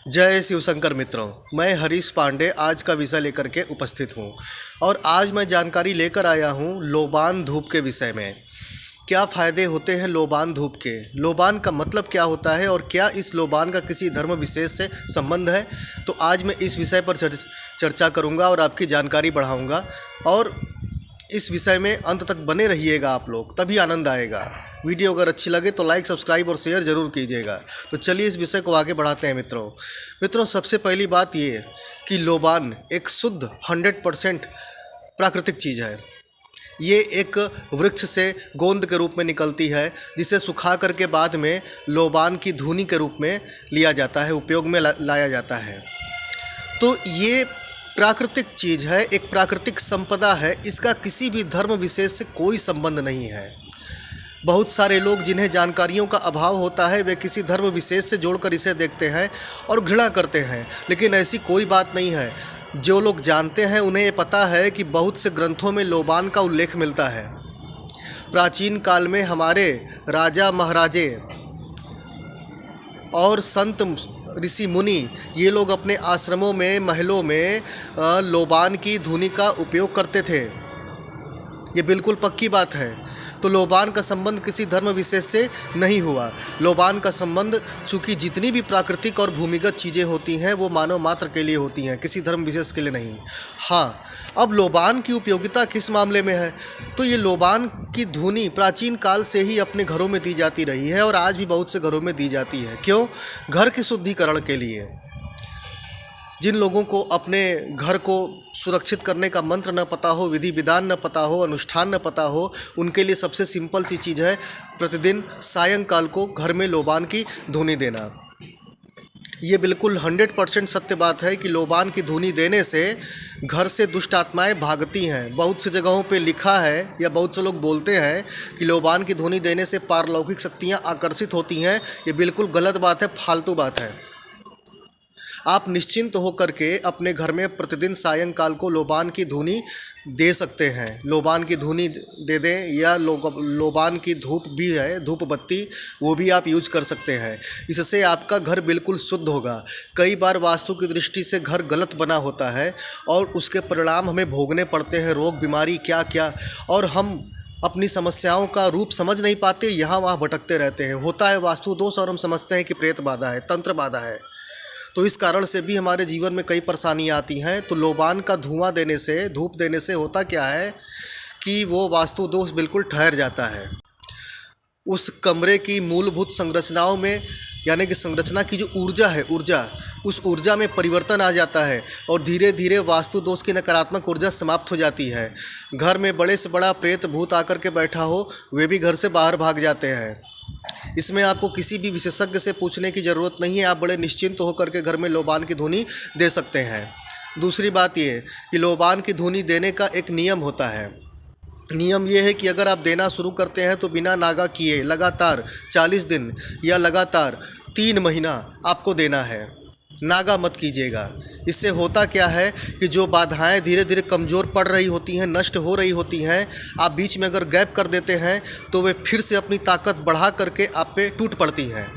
जय शिवशंकर मित्रों, मैं हरीश पांडे आज का विषय लेकर के उपस्थित हूँ और आज मैं जानकारी लेकर आया हूँ लोबान धूप के विषय में। क्या फ़ायदे होते हैं लोबान धूप के, लोबान का मतलब क्या होता है और क्या इस लोबान का किसी धर्म विशेष से संबंध है। तो आज मैं इस विषय पर चर्चा करूँगा और आपकी जानकारी बढ़ाऊँगा और इस विषय में अंत तक बने रहिएगा आप लोग, तभी आनंद आएगा। वीडियो अगर अच्छी लगे तो लाइक, सब्सक्राइब और शेयर ज़रूर कीजिएगा। तो चलिए इस विषय को आगे बढ़ाते हैं मित्रों। सबसे पहली बात ये कि लोबान एक शुद्ध 100% प्राकृतिक चीज़ है। ये एक वृक्ष से गोंद के रूप में निकलती है, जिसे सुखा करके बाद में लोबान की धुनी के रूप में लिया जाता है, उपयोग में लाया जाता है। तो ये प्राकृतिक चीज़ है, एक प्राकृतिक संपदा है। इसका किसी भी धर्म विशेष से कोई संबंध नहीं है। बहुत सारे लोग जिन्हें जानकारियों का अभाव होता है, वे किसी धर्म विशेष से जोड़कर इसे देखते हैं और घृणा करते हैं, लेकिन ऐसी कोई बात नहीं है। जो लोग जानते हैं उन्हें ये पता है कि बहुत से ग्रंथों में लोबान का उल्लेख मिलता है। प्राचीन काल में हमारे राजा महाराजे और संत ऋषि मुनि ये लोग अपने आश्रमों में, महलों में लोबान की धुनी का उपयोग करते थे। ये बिल्कुल पक्की बात है। तो लोबान का संबंध किसी धर्म विशेष से नहीं हुआ। लोबान का संबंध, चूँकि जितनी भी प्राकृतिक और भूमिगत चीज़ें होती हैं वो मानव मात्र के लिए होती हैं, किसी धर्म विशेष के लिए नहीं। हाँ, अब लोबान की उपयोगिता किस मामले में है, तो ये लोबान की धुनी प्राचीन काल से ही अपने घरों में दी जाती रही है और आज भी बहुत से घरों में दी जाती है। क्यों? घर के शुद्धिकरण के लिए। जिन लोगों को अपने घर को सुरक्षित करने का मंत्र न पता हो, विधि विधान न पता हो, अनुष्ठान न पता हो, उनके लिए सबसे सिंपल सी चीज़ है प्रतिदिन सायंकाल को घर में लोबान की धुनी देना। ये बिल्कुल 100% सत्य बात है कि लोबान की धुनी देने से घर से दुष्ट आत्माएं भागती हैं। बहुत सी जगहों पे लिखा है या बहुत से लोग बोलते हैं कि लोबान की धुनी देने से पारलौकिक शक्तियाँ आकर्षित होती हैं। ये बिल्कुल गलत बात है, फालतू बात है। आप निश्चिंत होकर के अपने घर में प्रतिदिन सायंकाल को लोबान की धुनी दे सकते हैं। लोबान की धुनी दे दें या लोबान की धूप भी है, धूप बत्ती, वो भी आप यूज कर सकते हैं। इससे आपका घर बिल्कुल शुद्ध होगा। कई बार वास्तु की दृष्टि से घर गलत बना होता है और उसके परिणाम हमें भोगने पड़ते हैं, रोग बीमारी क्या क्या, और हम अपनी समस्याओं का रूप समझ नहीं पाते, यहाँ वहाँ भटकते रहते हैं। होता है वास्तु दोष और हम समझते हैं कि प्रेत बाधा है, तंत्र बाधा है। तो इस कारण से भी हमारे जीवन में कई परेशानियाँ आती हैं। तो लोबान का धुआं देने से, धूप देने से होता क्या है कि वो वास्तु दोष बिल्कुल ठहर जाता है। उस कमरे की मूलभूत संरचनाओं में, यानी कि संरचना की जो ऊर्जा है, उस ऊर्जा में परिवर्तन आ जाता है और धीरे धीरे वास्तु दोष की नकारात्मक ऊर्जा समाप्त हो जाती है। घर में बड़े से बड़ा प्रेत भूत आकर के बैठा हो, वे भी घर से बाहर भाग जाते हैं। इसमें आपको किसी भी विशेषज्ञ से पूछने की ज़रूरत नहीं है। आप बड़े निश्चिंत होकर के घर में लोबान की धुनी दे सकते हैं। दूसरी बात ये कि लोबान की धुनी देने का एक नियम होता है। नियम ये है कि अगर आप देना शुरू करते हैं तो बिना नागा किए लगातार 40 दिन या लगातार 3 महीना आपको देना है। नागा मत कीजिएगा। इससे होता क्या है कि जो बाधाएं धीरे धीरे कमज़ोर पड़ रही होती हैं, नष्ट हो रही होती हैं, आप बीच में अगर गैप कर देते हैं तो वे फिर से अपनी ताकत बढ़ा करके आप पे टूट पड़ती हैं।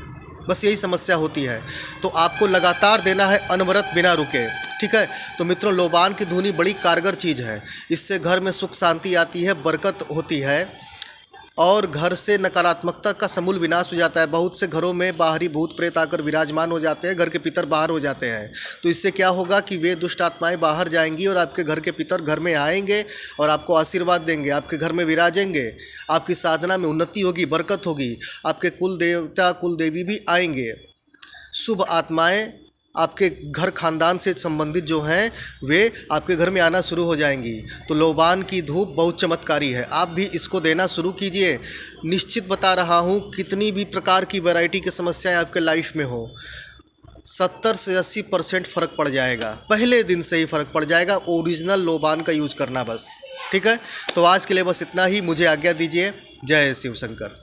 बस यही समस्या होती है। तो आपको लगातार देना है, अनवरत, बिना रुके। ठीक है। तो मित्रों, लोबान की धुनी बड़ी कारगर चीज़ है। इससे घर में सुख शांति आती है, बरकत होती है और घर से नकारात्मकता का समूल विनाश हो जाता है। बहुत से घरों में बाहरी भूत प्रेत आकर विराजमान हो जाते हैं, घर के पितर बाहर हो जाते हैं। तो इससे क्या होगा कि वे दुष्ट आत्माएं बाहर जाएंगी और आपके घर के पितर घर में आएंगे और आपको आशीर्वाद देंगे, आपके घर में विराजेंगे, आपकी साधना में उन्नति होगी, बरकत होगी। आपके कुल देवता, कुल देवी भी आएंगे। शुभ आत्माएँ आपके घर खानदान से संबंधित जो हैं वे आपके घर में आना शुरू हो जाएंगी। तो लोबान की धूप बहुत चमत्कारी है। आप भी इसको देना शुरू कीजिए। निश्चित बता रहा हूँ, कितनी भी प्रकार की वैरायटी की समस्याएं आपके लाइफ में हो, 70 से 80% फ़र्क पड़ जाएगा। पहले दिन से ही फ़र्क पड़ जाएगा। ओरिजिनल लोबान का यूज़ करना बस। ठीक है। तो आज के लिए बस इतना ही। मुझे आज्ञा दीजिए। जय शिवशंकर।